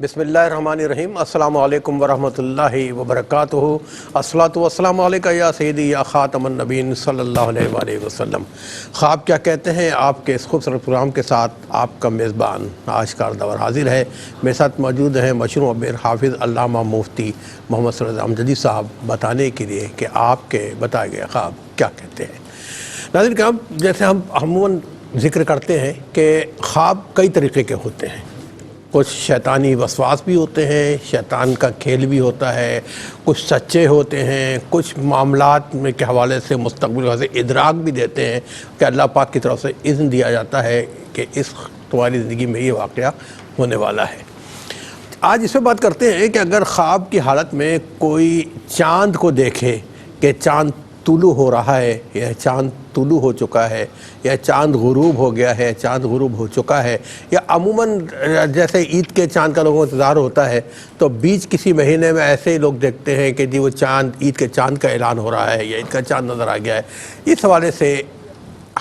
بسم اللہ الرحمن الرحیم۔ السلام علیکم ورحمۃ اللہ وبرکاتہ۔ الصلاۃ والسلام علیکہ یا سیدی یا خاتم النبیین صلی اللہ علیہ وآلہ وسلم۔ خواب کیا کہتے ہیں آپ کے اس خوبصورت پروگرام کے ساتھ آپ کا میزبان آشکار دور حاضر ہے۔ میرے ساتھ موجود ہیں مشروع عبیر حافظ علامہ مفتی محمد سرور امجدی صاحب بتانے کے لیے کہ آپ کے بتائے گئے خواب کیا کہتے ہیں۔ ناظرین کرام، جیسے ہم عموماً ذکر کرتے ہیں کہ خواب کئی طریقے کے ہوتے ہیں۔ کچھ شیطانی وسواس بھی ہوتے ہیں، شیطان کا کھیل بھی ہوتا ہے، کچھ سچے ہوتے ہیں، کچھ معاملات میں کے حوالے سے مستقبل سے ادراک بھی دیتے ہیں کہ اللہ پاک کی طرف سے اذن دیا جاتا ہے کہ اس تمہاری زندگی میں یہ واقعہ ہونے والا ہے۔ آج اس پہ بات کرتے ہیں کہ اگر خواب کی حالت میں کوئی چاند کو دیکھے کہ چاند طلوع ہو رہا ہے یا چاند طلوع ہو چکا ہے یا چاند غروب ہو گیا ہے، چاند غروب ہو چکا ہے، یا عموماً جیسے عید کے چاند کا لوگوں کو انتظار ہوتا ہے تو بیچ کسی مہینے میں ایسے ہی لوگ دیکھتے ہیں کہ جی وہ چاند عید کے چاند کا اعلان ہو رہا ہے یا عید کا چاند نظر آ گیا ہے۔ اس حوالے سے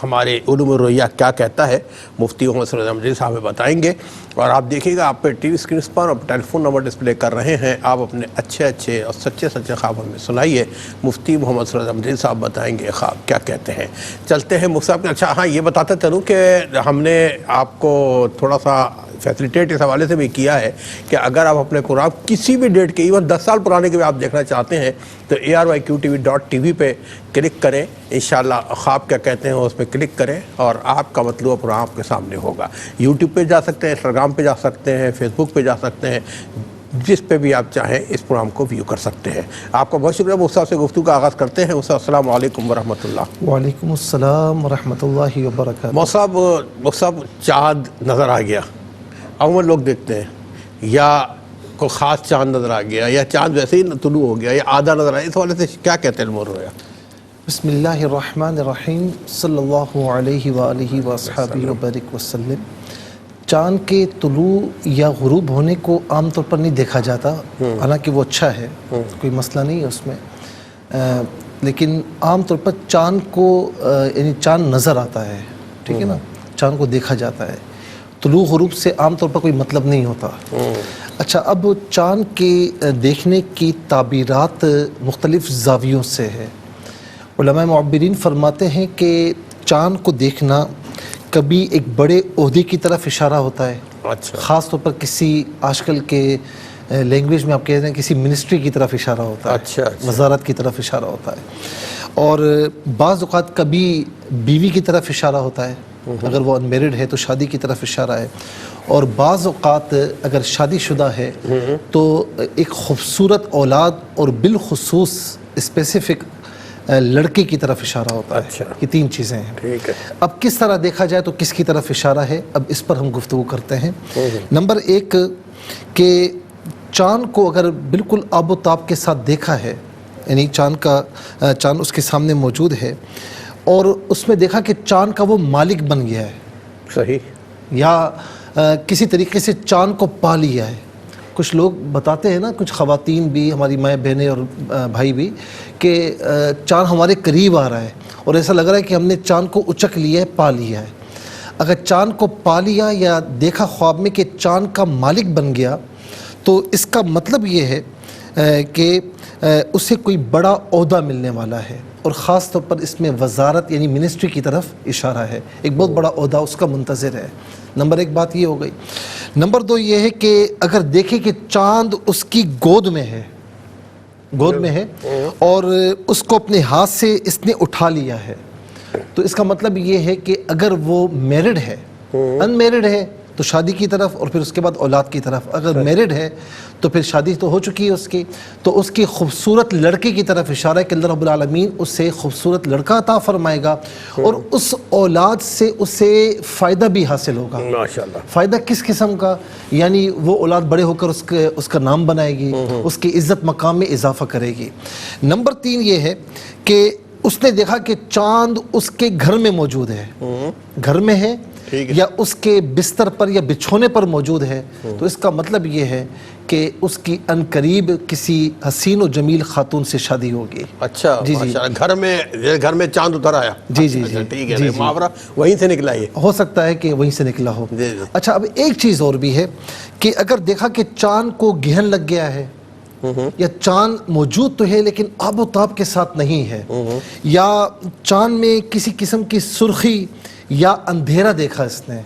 ہمارے علوم الرؤیا کیا کہتا ہے مفتی محمد سرور امجدی صاحب بتائیں گے، اور آپ دیکھیے گا آپ پہ ٹی وی اسکرینس پر اور ٹیلی فون نمبر ڈسپلے کر رہے ہیں۔ آپ اپنے اچھے اور سچے خواب ہمیں سنائیے۔ مفتی محمد سرور امجدی صاحب بتائیں گے خواب کیا کہتے ہیں۔ چلتے ہیں مفتی صاحب۔ اچھا ہاں، یہ بتاتا چلوں کہ ہم نے آپ کو تھوڑا سا فیسلیٹیٹ اس حوالے سے بھی کیا ہے کہ اگر آپ اپنے پروگرام کسی بھی ڈیٹ کے ایون 10 سال پرانے کے بھی آپ دیکھنا چاہتے ہیں تو ARYQTV.tv پہ کلک کریں۔ انشاءاللہ خواب کیا کہتے ہیں اس پہ کلک کریں اور آپ کا مطلوبہ پروگرام آپ کے سامنے ہوگا۔ یوٹیوب پہ جا سکتے ہیں، انسٹاگرام پہ جا سکتے ہیں، فیس بک پہ جا سکتے ہیں، جس پہ بھی آپ چاہیں اس پروگرام کو ویو کر سکتے ہیں۔ آپ کا بہت شکریہ۔ مفتی صاحب سے گفتگو کا آغاز کرتے ہیں۔ مفتی صاحب السلام علیکم ورحمۃ اللہ۔ وعلیکم السلام ورحمۃ اللہ وبرکاتہ۔ مفتی صاحب چاند نظر آ گیا، عموماً لوگ دیکھتے ہیں، یا کوئی خاص چاند نظر آ گیا یا چاند ویسے ہی طلوع ہو گیا یا آدھا نظر آیا، اس حوالے سے کیا کہتے ہیں علوم الرؤیا؟ بسم اللہ الرحمن الرحیم، صلی اللہ علیہ وآلہ وصحبہ وبارک وسلم۔ چاند کے طلوع یا غروب ہونے کو عام طور پر نہیں دیکھا جاتا، حالانکہ وہ اچھا ہے، کوئی مسئلہ نہیں ہے اس میں، لیکن عام طور پر چاند کو یعنی چاند نظر آتا ہے، ٹھیک ہے نا، چاند کو دیکھا جاتا ہے۔ طلوع غروب سے عام طور پر کوئی مطلب نہیں ہوتا۔ اچھا، اب چاند کے دیکھنے کی تعبیرات مختلف زاویوں سے ہے۔ علماء معبرین فرماتے ہیں کہ چاند کو دیکھنا کبھی ایک بڑے عہدے کی طرف اشارہ ہوتا ہے، خاص طور پر کسی آج کل کے لینگویج میں آپ کہتے ہیں کسی منسٹری کی طرف اشارہ ہوتا ہے، وزارت کی طرف اشارہ ہوتا ہے، اور بعض اوقات کبھی بیوی کی طرف اشارہ ہوتا ہے، اگر وہ انمیرڈ ہے تو شادی کی طرف اشارہ ہے، اور بعض اوقات اگر شادی شدہ ہے تو ایک خوبصورت اولاد اور بالخصوص اسپیسیفک لڑکے کی طرف اشارہ ہوتا ہے۔ یہ تین چیزیں ہیں۔ اب کس طرح دیکھا جائے تو کس کی طرف اشارہ ہے، اب اس پر ہم گفتگو کرتے ہیں۔ نمبر ایک کہ چاند کو اگر بالکل آب و تاب کے ساتھ دیکھا ہے، یعنی چاند اس کے سامنے موجود ہے اور اس میں دیکھا کہ چاند کا وہ مالک بن گیا ہے، صحیح، یا کسی طریقے سے چاند کو پا لیا ہے۔ کچھ لوگ بتاتے ہیں نا، کچھ خواتین بھی، ہماری مائیں بہنیں اور بھائی بھی، کہ چاند ہمارے قریب آ رہا ہے اور ایسا لگ رہا ہے کہ ہم نے چاند کو اچک لیا ہے، پا لیا ہے۔ اگر چاند کو پا لیا یا دیکھا خواب میں کہ چاند کا مالک بن گیا تو اس کا مطلب یہ ہے کہ اسے کوئی بڑا عہدہ ملنے والا ہے، اور خاص طور پر اس میں وزارت یعنی منسٹری کی طرف اشارہ ہے، ایک بہت بڑا عہدہ اس کا منتظر ہے۔ نمبر ایک بات یہ ہو گئی۔ نمبر دو یہ ہے کہ اگر دیکھیں کہ چاند اس کی گود میں ہے اور اس کو اپنے ہاتھ سے اس نے اٹھا لیا ہے، تو اس کا مطلب یہ ہے کہ اگر وہ میرڈ ہے، ان میرڈ ہے تو شادی کی طرف اور پھر اس کے بعد اولاد کی طرف، اگر میرڈ ہے تو پھر شادی تو ہو چکی ہے اس کی، تو اس کی خوبصورت لڑکے کی طرف اشارہ ہے کہ اللہ رب العالمین اسے خوبصورت لڑکا عطا فرمائے گا اور اس اولاد سے اسے فائدہ بھی حاصل ہوگا۔ ماشاءاللہ۔ فائدہ کس قسم کا؟ یعنی وہ اولاد بڑے ہو کر اس کا نام بنائے گی، اس کی عزت مقام میں اضافہ کرے گی۔ نمبر تین یہ ہے کہ اس نے دیکھا کہ چاند اس کے گھر میں موجود ہے، گھر میں ہے ٹھیک ہے، یا اس کے بستر پر یا بچھونے پر موجود ہے تو اس کا مطلب یہ ہے کہ اس کی عنقریب کسی حسین و جمیل خاتون سے شادی ہوگی. اچھا جی جی ماشاءاللہ، گھر میں چاند اتر آیا. جی جی اچھا، جی ٹھیک ہے، جی جی. محاورہ وہیں سے نکلا یہ. ہو سکتا ہے کہ وہیں سے نکلا ہو. جی جی. اچھا، اب ایک چیز اور بھی ہے کہ اگر دیکھا کہ چاند کو گہن لگ گیا ہے یا چاند موجود تو ہے لیکن آب و تاب کے ساتھ نہیں ہے، یا چاند میں کسی قسم کی سرخی یا اندھیرا دیکھا اس نے،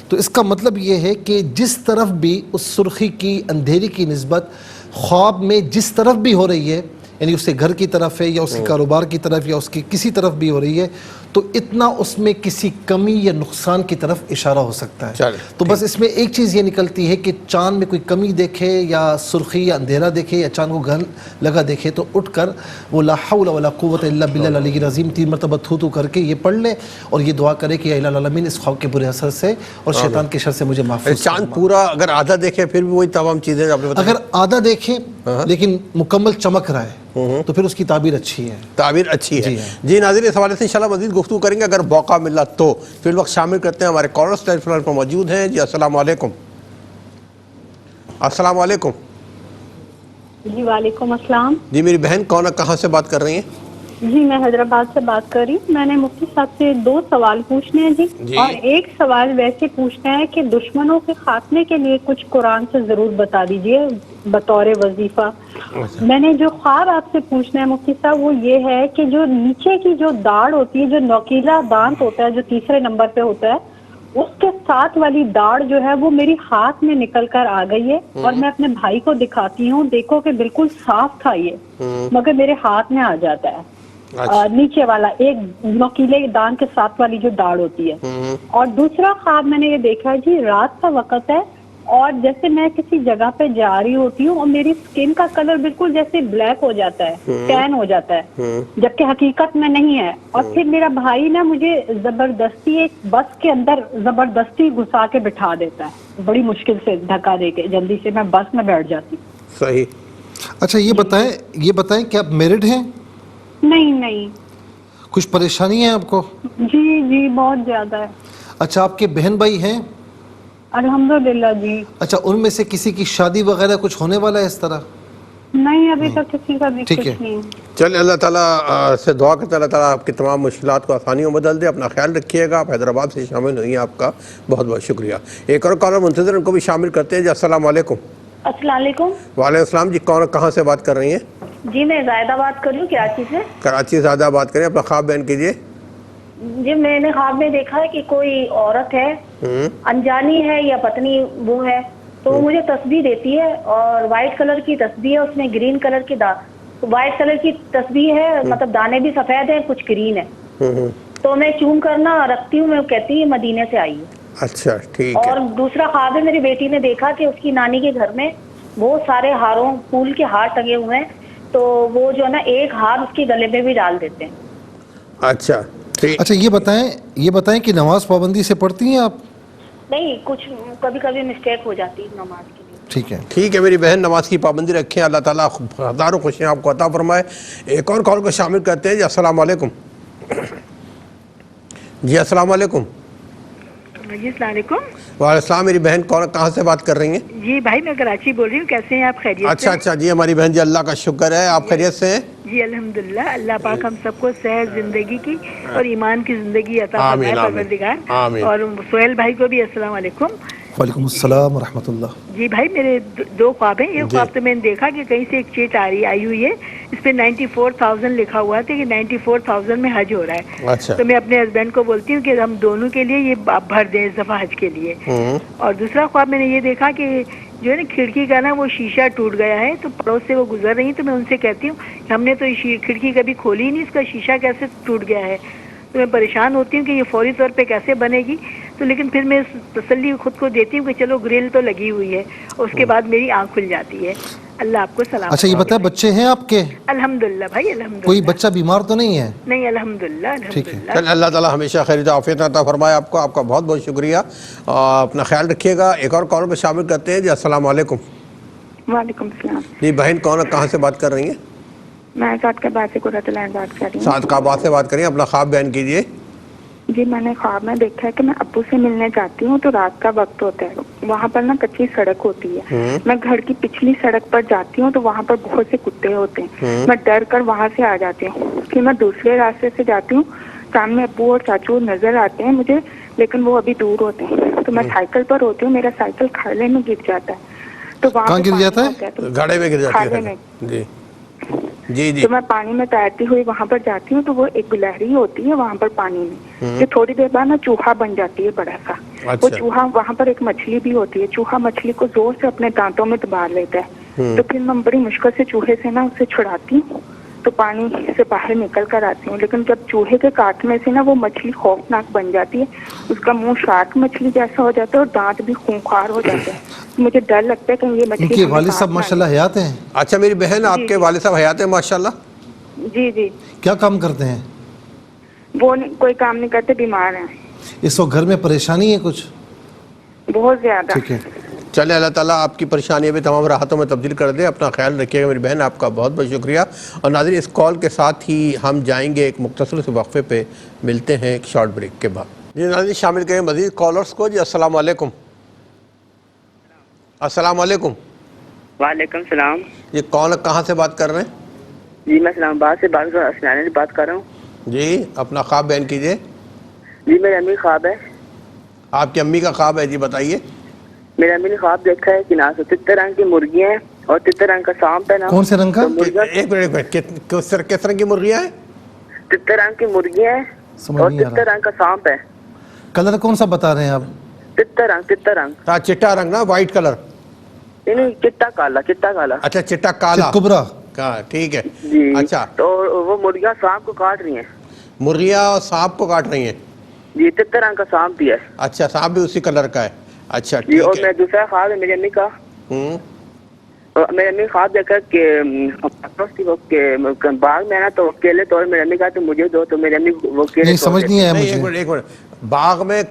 تو اس کا مطلب یہ ہے کہ جس طرف بھی اس سرخی کی اندھیری کی نسبت خواب میں جس طرف بھی ہو رہی ہے، یعنی اس کے گھر کی طرف ہے یا اس کے کاروبار کی طرف یا اس کی کسی طرف بھی ہو رہی ہے، تو اتنا اس میں کسی کمی یا نقصان کی طرف اشارہ ہو سکتا ہے. تو بس اس میں ایک چیز یہ نکلتی ہے کہ چاند میں کوئی کمی دیکھے یا سرخی یا اندھیرا دیکھے یا چاند کو گھن لگا دیکھے تو اٹھ کر وہ لا حول ولا قوت الا باللہ العلی العظیم 3 مرتبہ تھو کر کے یہ پڑھ لے اور یہ دعا کرے کہ یا الہ العالمین اس خواب کے برے اثر سے اور شیطان کے شر سے مجھے محفوظ. چاند پورا اگر آدھا دیکھے پھر بھی وہی تمام چیزیں آپ نے بتائی. اگر آدھا دیکھے لیکن مکمل چمک رہا ہے تو پھر اس کی تعبیر اچھی ہے. تعبیر اچھی ہے. جی ناظرین، اس حوالے سے انشاءاللہ مزید گفتگو کریں گے اگر موقع ملا تو. پھر وقت شامل کرتے ہیں ہمارے کالرز ٹیلی فون پر موجود ہیں. جی السلام علیکم. السلام علیکم. جی وعلیکم السلام. جی میری بہن کون کہاں سے بات کر رہی ہیں؟ جی میں حیدرآباد سے بات کر رہی ہوں. میں نے مفتی صاحب سے 2 سوال پوچھنے ہیں جی. اور ایک سوال ویسے پوچھنا ہے کہ دشمنوں کے خاتمے کے لیے کچھ قرآن سے ضرور بتا دیجئے بطور وظیفہ. میں نے جو خواب آپ سے پوچھنا ہے مفتی صاحب وہ یہ ہے کہ جو نیچے کی جو داڑھ ہوتی ہے، جو نوکیلا دانت ہوتا ہے جو تیسرے نمبر پہ ہوتا ہے، اس کے ساتھ والی داڑھ جو ہے وہ میری ہاتھ میں نکل کر آ گئی ہے اور میں اپنے بھائی کو دکھاتی ہوں، دیکھو کہ بالکل صاف تھا یہ، مگر میرے ہاتھ میں آ جاتا ہے. نیچے والا ایک نوکیلے دان کے ساتھ والی جو داڑھ ہوتی ہے. اور دوسرا خواب میں نے یہ دیکھا جی، رات کا وقت ہے اور جیسے میں کسی جگہ پہ جا رہی ہوتی ہوں اور میری سکن کا کلر بالکل جیسے بلیک ہو جاتا ہے، ٹین ہو جاتا ہے، جبکہ حقیقت میں نہیں ہے. اور پھر میرا بھائی نا مجھے زبردستی ایک بس کے اندر زبردستی گھسا کے بٹھا دیتا ہے، بڑی مشکل سے دھکا دے کے جلدی سے میں بس میں بیٹھ جاتی ہوں. صحیح. اچھا یہ بتائیں کہ آپ میرڈ ہیں؟ نہیں. کچھ پریشانی ہے آپ کو؟ جی بہت زیادہ ہے. اچھا، آپ کے بہن بھائی ہیں؟ الحمدللہ جی. اچھا، ان میں سے کسی کی شادی وغیرہ کچھ ہونے والا ہے اس طرح؟ نہیں، ابھی تک کسی کا بھی کچھ نہیں. چلے اللہ تعالیٰ سے دعا کرتے اللہ تعالیٰ آپ کی تمام مشکلات کو آسانیوں میں بدل دے. اپنا خیال رکھیے گا. آپ حیدرآباد سے شامل ہوئی ہیں، آپ کا بہت بہت شکریہ. ایک اور کالر منتظر، ان کو بھی شامل کرتے ہیں. جی السلام علیکم. السلام علیکم. وعلیکم السلام. جی کون کہاں سے بات کر رہی ہیں؟ جی میں زائدہ بات کر رہی ہوں کراچی سے. کراچی سے زیادہ بات کریں. اپنا خواب بیان کیجیے. جی میں نے خواب میں دیکھا ہے کہ کوئی عورت ہے، انجانی ہے یا پتنی وہ ہے، تو وہ مجھے تسبیح دیتی ہے اور وائٹ کلر کی تسبیح ہے، اس میں گرین کلر کی وائٹ کلر کی تسبیح ہے، مطلب دانے بھی سفید ہیں کچھ گرین ہے. تو میں چوم کرنا رکھتی ہوں، میں کہتی ہوں مدینے سے آئی ہے. اچھا ٹھیک ہے. اور دوسرا خواب ہے میری بیٹی نے دیکھا کہ اس کی نانی کے گھر میں بہت سارے ہاروں پھول کے ہار ٹنگے ہوئے ہیں، تو وہ جو ہے نا ایک ہار اس کے گلے میں بھی ڈال دیتے ہیں. اچھا ٹھیک. اچھا یہ بتائیں کہ نماز پابندی سے پڑھتی ہیں آپ؟ نہیں، کچھ کبھی مسٹیک ہو جاتی ہے نماز کے لیے. ٹھیک ہے میری بہن، نماز کی پابندی رکھیں. اللہ تعالیٰ ہزاروں خوشیاں آپ کو عطا فرمائے. ایک اور کال کو شامل کرتے ہیں. جی السلام علیکم. جی السلام علیکم. جی السلام علیکم. وعلیکم السلام. میری بہن کہاں سے بات کر رہی ہیں؟ جی بھائی میں کراچی بول رہی ہوں. کیسے ہیں آپ؟ خیریت سے؟ اچھا جی ہماری بہن جی اللہ کا شکر ہے. آپ خیریت سے ہیں؟ جی الحمدللہ. اللہ پاک ہم سب کو صحت زندگی کی اور ایمان کی زندگی عطا فرمائے پروردگار. اور سہیل بھائی کو بھی السلام علیکم. وعلیکم السلام ورحمۃ اللہ. جی بھائی میرے 2 خواب ہیں. ایک خواب تو میں نے دیکھا کہ کہیں سے ایک چیٹ آئی ہوئی ہے، اس پہ 94,000 لکھا ہوا تھا کہ 94,000 میں حج ہو رہا ہے. تو میں اپنے ہسبینڈ کو بولتی ہوں کہ ہم دونوں کے لیے یہ آپ بھر دیں اس دفعہ حج کے لیے. اور دوسرا خواب میں نے یہ دیکھا کہ جو ہے نا کھڑکی کا نا وہ شیشہ ٹوٹ گیا ہے، تو پڑوس سے وہ گزر رہی ہیں تو میں ان سے کہتی ہوں کہ ہم نے تو کھڑکی کبھی کھولی نہیں، اس کا شیشہ کیسے ٹوٹ گیا ہے. تو میں پریشان ہوتی ہوں کہ یہ فوری طور پہ کیسے بنے گی. تو لیکن پھر میں تسلی خود کو دیتی ہوں کہ چلو گرل تو لگی ہوئی ہے، اور اس کے بعد میری آنکھ کھل جاتی ہے. اللہ آپ کو سلام. اچھا یہ بتائیں بچے ہیں آپ کے؟ الحمدللہ بھائی الحمدللہ. کوئی بچہ بیمار تو نہیں ہے؟ نہیں الحمدللہ الحمدللہ. اللہ تعالیٰ ہمیشہ خیر و عافیت عطا فرمائے آپ کو. آپ کا بہت بہت شکریہ. اپنا خیال رکھیے گا. ایک اور کال کو شامل کرتے ہیں. جی السلام علیکم. وعلیکم السلام. جی بہن کہاں سے بات کر رہی ہیں؟ میں صادقہ آباد سے قرۃ العین بات کر رہی ہوں. صادقہ آباد سے بات کر رہی ہیں. اپنا خواب بیان کیجیے. جی میں نے خواب میں دیکھا ہے کہ میں ابو سے ملنے جاتی ہوں تو رات کا وقت ہوتا ہے, وہاں پر نا کچی سڑک ہوتی ہے, میں گھر کی پچھلی سڑک پر جاتی ہوں تو وہاں پر بہت سے کتے ہوتے ہیں, میں ڈر کر وہاں سے آ جاتی ہوں. پھر میں دوسرے راستے سے جاتی ہوں, سامنے ابو اور چاچو نظر آتے ہیں مجھے لیکن وہ ابھی دور ہوتے ہیں, تو میں سائیکل پر ہوتی ہوں, میرا سائیکل کھالے میں گر جاتا ہے. تو وہاں کہاں پہ گر جاتا ہوتا ہے؟ تو گاڑے میں گر جاتی کھالے ہے. میں. جی جی جی. تو میں پانی میں تیرتی ہوئی وہاں پر جاتی ہوں تو وہ ایک گلہری ہوتی ہے وہاں پر پانی میں, جو تھوڑی دیر بعد نا چوہا بن جاتی ہے بڑا سا. وہ چوہا, وہاں پر ایک مچھلی بھی ہوتی ہے, چوہا مچھلی کو زور سے اپنے دانتوں میں دبا لیتا ہے. تو پھر میں بڑی مشکل سے چوہے سے نا اسے چھڑاتی ہوں تو پانی سے باہر نکل کر آتی ہوں. لیکن جب چوہے کے کاٹنے سے نا وہ مچھلی خوفناک بن جاتی ہے, اس کا منہ شارک مچھلی جیسا ہو جاتا ہے اور دانت بھی خونخوار ہو جاتے ہیں. مجھے ڈر لگتا ہے کہ یہ ان مچھلی کے ہمیں والد صاحب کاٹ نہ ماشاء لے. اللہ حیات ہیں؟ اچھا میری بہن, آپ جی کے جی والد صاحب حیات ہیں ماشاءاللہ؟ جی جی. کیا کام کرتے ہیں؟ وہ کوئی کام نہیں کرتے, بیمار ہیں. اس وقت گھر میں پریشانی ہے کچھ؟ بہت زیادہ. ٹھیک ہے. چلے اللہ تعالیٰ آپ کی پریشانیاں بھی تمام راحتوں میں تبدیل کر دے. اپنا خیال رکھیے گا میری بہن, آپ کا بہت بہت شکریہ. اور ناظرین اس کال کے ساتھ ہی ہم جائیں گے ایک مختصر سے وقفے پہ, ملتے ہیں ایک شارٹ بریک کے بعد. جی ناظرین شامل کریں مزید کالرز کو. جی السلام علیکم. السلام علیکم. وعلیکم السلام. یہ کون, کہاں سے بات کر رہے ہیں؟ جی میں اسلام آباد سے بات کر رہا ہوں. جی اپنا خواب بیان کیجئے. جی میری امی خواب ہے. آپ کی امی کا خواب ہے, جی بتائیے. میری امی نے خواب دیکھا ہے کہ نا تتر رنگ کی مرغیاں ہیں اور تتر رنگ کا سانپ ہے نا. کون سے رنگ کا؟ ایک منٹ, کس رنگ کی مرغیاں ہیں؟ تتر رنگ کی مرغیاں ہیں سمجھ اور نہیں آ تتر رہا. رنگ کا سانپ ہے. کلر کون سا بتا رہے ہیں آپ؟ تتر رنگ. ہاں چٹا رنگ نا, وائٹ کلر. نہیں چٹا کالا. اچھا چٹا کالا. چتکبرا. ٹھیک ہے. جی اچھا تو وہ مرغیاں سانپ کو کاٹ رہی ہیں. مرغیاں سانپ کو کاٹ رہی ہیں. جی تتر رنگ کا سانپ بھی ہے. اچھا سانپ بھی اسی کلر کا ہے. اچھا جی. ٹھیک اور ہے. میں دوسرا خواب ہے میری امی کا. میری امی خواب دیکھا کہ باغ میں نا تو کیلے توڑ, میری امی کہا تو مجھے دو, تو میری امی وہ کیلے نہیں توڑ سمجھ نہیں دیتے. آیا نہیں مجھے. ایک منٹ. باغ میں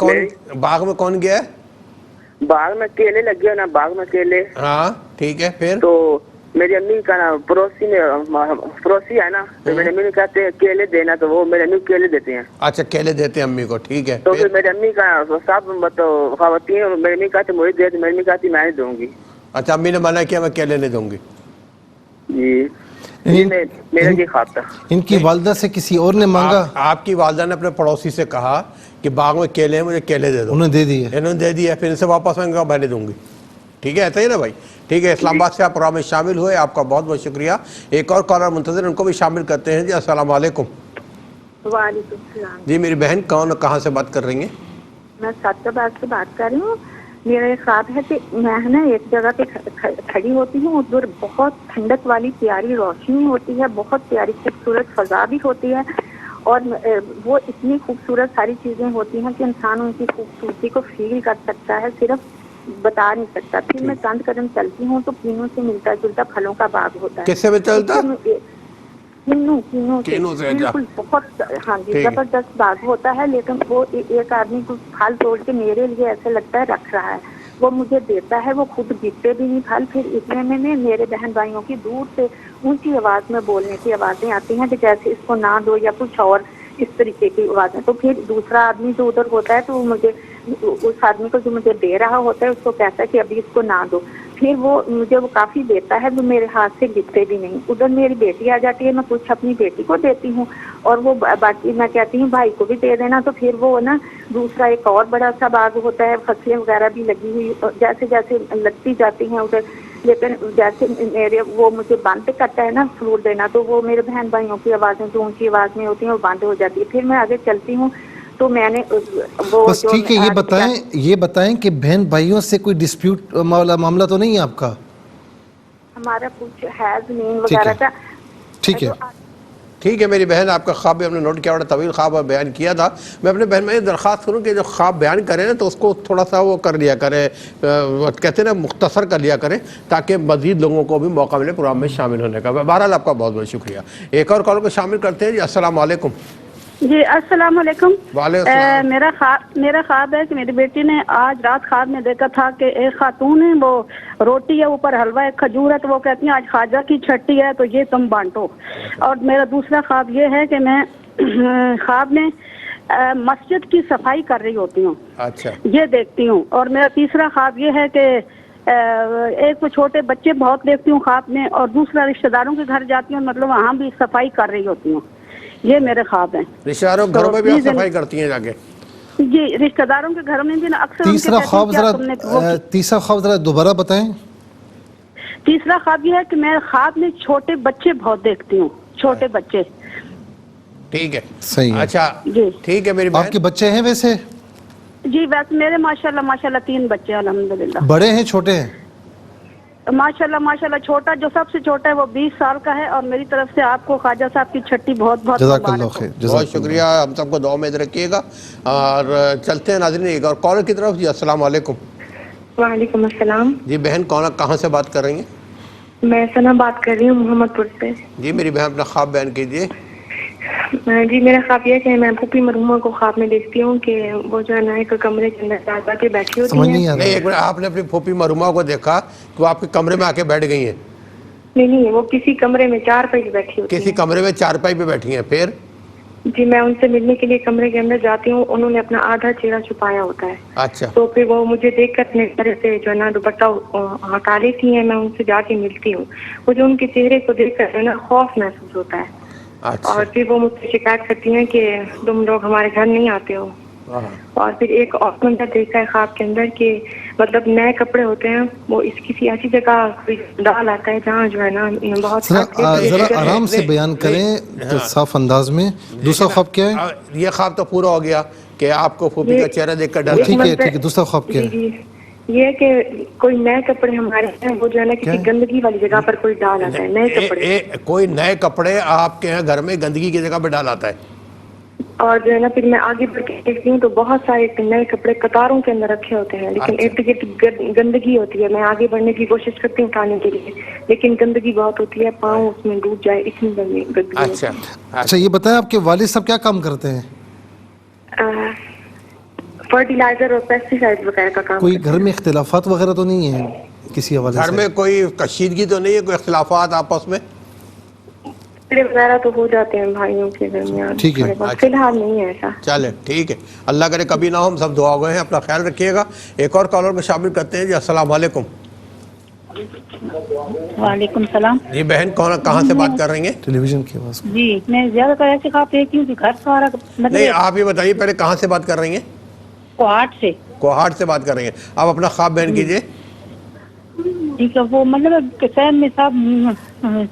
کون گیا ہے؟ باغ میں کیلے لگے ہو نا, باغ میں کیلے. ہاں ٹھیک ہے. پھر تو میری امی کا نا پڑوسی ہے نا, تو میری امی نے کہتے ہیں کیلے دینا, تو وہ میری امی کیلے دیتے ہیں. اچھا کیلے دیتے ہیں امی کو. ٹھیک ہے. تو پھر میری امی کا سب مطلب خواتین, میری امی کہتے مجھے دے, میری امی کہتی میں نہیں دوں گی. اچھا امی نے منع کیا, میں کیلے نہیں دوں گی. جی جی میرا یہ خواب تھا. ان کی والدہ سے کسی اور نے مانگا؟ آپ کی والدہ نے اپنے پڑوسی سے کہا کہ باغ میں کیلے ہیں, مجھے کیلے دے دو. انہوں نے دے دیے. انہوں نے دے دیا. پھر ان سے واپس میں کہا میں نہیں دوں گی. ٹھیک ہے, ایسا ہی نا بھائی. ٹھیک ہے, اسلام آباد سے آپ پروگرام میں شامل ہوئے, آپ کا بہت بہت شکریہ. ایک اور کالر منتظر, ان کو بھی شامل کرتے ہیں. جی السلام علیکم. وعلیکم السلام. جی میری بہن کون, کہاں سے بات کر رہی ہیں؟ میں سعد آباد سے بات کر رہی ہوں. میرا یہ خواب ہے کہ میں نا ایک جگہ پہ کھڑی ہوتی ہوں, ادھر بہت ٹھنڈک والی پیاری روشنی ہوتی ہے, بہت پیاری خوبصورت فضا بھی ہوتی ہے, اور وہ اتنی خوبصورت ساری چیزیں ہوتی ہیں کہ انسان ان کی خوبصورتی کو فیل کر سکتا ہے, صرف بتا نہیں سکتا. پھر میں چند قدم چلتی ہوں تو کینوں سے ملتا جلتا پھلوں کا باغ ہوتا ہے. کس سے بھی چلتا؟ کینوں سے بالکل بہت, ہاں جی زبردست باغ ہوتا ہے. لیکن وہ ایک آدمی کو پھل توڑ کے میرے لیے ایسے لگتا ہے رکھ رہا ہے, وہ مجھے دیتا ہے, وہ خود گرتے بھی نہیں پھل. پھر اتنے میں میرے بہن بھائیوں کی دور سے اونچی آواز میں بولنے کی آوازیں آتی ہیں کہ جیسے اس کو نہ دو یا کچھ اور اس طریقے کی آوازیں. تو پھر دوسرا آدمی جو ادھر ہوتا ہے تو وہ مجھے, اس آدمی کو جو مجھے دے رہا ہوتا ہے اس کو کہتا ہے کہ ابھی اس کو نہ دو. پھر وہ مجھے وہ کافی دیتا ہے, وہ میرے ہاتھ سے گرتے بھی نہیں. ادھر میری بیٹی آ جاتی ہے, میں کچھ اپنی بیٹی کو دیتی ہوں اور وہ باقی میں کہتی ہوں بھائی کو بھی دے دینا. تو پھر وہ نا دوسرا ایک اور بڑا سا باغ ہوتا ہے, فصلیں وغیرہ بھی لگی ہوئی جیسے جیسے لگتی جاتی ہیں ادھر. لیکن جیسے میرے وہ مجھے بند کرتا ہے نا فروٹ دینا, تو وہ میرے بہن بھائیوں کی آوازیں جو اونچی آواز میں ہوتی ہیں وہ بند ہو جاتی ہے. پھر میں آگے چلتی ہوں تو میں نے وہ بس ٹھیک ہے, یہ بتائیں کہ بہن بھائیوں سے کوئی ڈسپیوٹ معاملہ تو نہیں ہے آپ کا؟ ہمارا کچھ ہے زمین ٹھیک وغیرہ ہے. کا. ٹھیک ہے. ٹھیک ہے میری بہن, آپ کا خواب بھی ہم نے نوٹ کیا, بڑا طویل خواب بیان کیا تھا. میں اپنے بہن میں یہ درخواست کروں کہ جو خواب بیان کریں نا تو اس کو تھوڑا سا وہ کر لیا کریں, کہتے ہیں نا مختصر کر لیا کریں, تاکہ مزید لوگوں کو بھی موقع ملے پروگرام میں شامل ہونے کا. بہرحال آپ کا بہت بہت شکریہ. ایک اور کال کو شامل کرتے ہیں. جی السلام علیکم. جی السلام علیکم. وعلیکم السلام. میرا خواب ہے کہ میری بیٹی نے آج رات خواب میں دیکھا تھا کہ ایک خاتون ہے, وہ روٹی ہے, اوپر حلوہ ہے, کھجور ہے, تو وہ کہتی ہیں آج خواجہ کی چھٹی ہے تو یہ تم بانٹو. اور میرا دوسرا خواب یہ ہے کہ میں خواب میں مسجد کی صفائی کر رہی ہوتی ہوں, اچھا یہ دیکھتی ہوں. اور میرا تیسرا خواب یہ ہے کہ ایک تو چھوٹے بچے بہت دیکھتی ہوں خواب میں, اور دوسرا رشتہ داروں کے گھر جاتی ہوں, مطلب وہاں بھی صفائی کر رہی ہوتی ہوں. یہ میرے خواب ہیں. رشتہ داروں کے گھروں میں بھی آپ صفائی کرتی ہیں جا کے؟ جی, رشتہ داروں کے گھروں میں بھی اکثر ان کے تیسرا کہتی ہوں خواب کیا تم نے وہ ذرا تیسرا خواب ذرا دوبارہ بتائیں. تیسرا خواب یہ ہے کہ میں خواب میں چھوٹے بچے بہت دیکھتی ہوں, چھوٹے بچے. ٹھیک ہے, صحیح ہے. اچھا جی ٹھیک ہے میری آپ بہن. کے بچے ہیں ویسے؟ جی ویسے میرے ماشاءاللہ 3 بچے ہیں الحمدللہ. بڑے ہیں چھوٹے ہیں؟ ماشاءاللہ چھوٹا جو سب سے چھوٹا ہے وہ 20 سال کا ہے, اور میری طرف سے آپ کو خواجہ صاحب کی چھٹی بہت بہت جزاک اللہ مبارک ہو. خیر. بہت جزاک اللہ. شکریہ, ہم سب کو دعا میں رکھیے گا. اور چلتے ہیں ناظرین ایک اور کالر کی طرف. جی السلام علیکم. وعلیکم السلام. جی بہن کہاں سے بات کر رہی ہیں؟ میں ثنا بات کر رہی ہوں محمد پور سے. جی میری بہن اپنا خواب بیان کیجیے. جی میرا خواب یہ ہے کہ میں پھوپھی مرحوما کو خواب میں دیکھتی ہوں کہ وہ جو ہے نا ایک کمرے کے اندر جا کے بیٹھی ہوتی سمجھ ہیں. نہیں آ نہیں رہا. ایک منٹ, آپ نے اپنی پھوپھی مرحوما کو دیکھا کہ وہ آپ کے کمرے میں آ کے بیٹھ گئی ہیں؟ نہیں, وہ کسی کمرے میں چارپائی پہ بیٹھی ہوتی کسی ہیں. کمرے میں چارپائی پہ بیٹھی ہیں, پھر؟ جی میں ان سے ملنے کے لیے کمرے کے اندر جاتی ہوں, انہوں نے اپنا آدھا چہرہ چھپایا ہوتا ہے. اچھا تو پھر وہ مجھے دیکھ کر اپنے طرح سے جو ہے نا دوپٹہ ہٹا لیتی ہیں. میں ان سے جا کے ملتی ہوں, مجھے ان کے چہرے کو دیکھ کر جو ہے نا خوف محسوس ہوتا ہے. اچھا. اور پھر وہ مجھ سے شکایت کرتی ہیں کہ تم لوگ ہمارے گھر نہیں آتے ہو. اور پھر ایک اور منظر دیکھا ہے خواب کے اندر کہ مطلب نئے کپڑے ہوتے ہیں, وہ اس کسی ایسی جگہ ڈال آتا ہے جہاں جو ہے نا بہت ذرا آرام سے بیان کریں صاف انداز میں. دوسرا خواب کیا ہے؟ یہ خواب تو پورا ہو گیا کہ آپ کو پھوپھی کا چہرہ دیکھ کر ڈر. ٹھیک ہے, دوسرا خواب کیا ہے؟ جی یہ ہے کہ کوئی نئے کپڑے ہمارے ہیں وہ جو ہے نا کسی گندگی والی جگہ پر کوئی ڈال آتا ہے. نئے کپڑے, کوئی نئے کپڑے آپ کے گھر میں گندگی کی جگہ پہ ڈال آتا ہے. اور جو ہے نا پھر میں آگے بڑھ کے دیکھتی ہوں تو بہت سارے نئے کپڑے قطاروں کے اندر رکھے ہوتے ہیں, لیکن ارد گرد گندگی ہوتی ہے. میں آگے بڑھنے کی کوشش کرتی ہوں اٹھانے کے لیے, لیکن گندگی بہت ہوتی ہے, پاؤں اس میں ڈوب جائے اتنی گندگی. اچھا یہ بتائیں آپ کے والد صاحب کیا کام کرتے ہیں؟ فرٹیلائزر اور پیسٹی سائڈ وغیرہ کا کام. کوئی گھر میں اختلافات وغیرہ تو نہیں ہیں کسی حوالے سے؟ گھر میں کوئی کشیدگی تو نہیں ہے, کوئی اختلافات آپس میں وغیرہ تو ہو جاتے ہیں بھائیوں کے درمیان. ٹھیک ہے, فی الحال نہیں ہے ایسا. چلے ٹھیک ہے, اللہ کرے کبھی نہ ہو, ہم سب دعا گئے ہیں. اپنا خیال رکھیے گا. ایک اور کالر کو شامل کرتے ہیں. جی السلام علیکم. وعلیکم السلام. جی بہن کہاں سے بات کر رہی ہیں؟ ٹیلی ویژن کی آواز. جی میں زیادہ تر ایسے خواب دیکھتی ہوں کہ گھر سارا نہیں آپ یہ بتائیے پہلے کہاں سے بات کر رہی ہیں؟ کوہاٹ سے. کوہاٹ سے بات کر رہی ہیں. آپ اپنا خواب بیان کیجیے. ٹھیک ہے, وہ مطلب کچن میں سب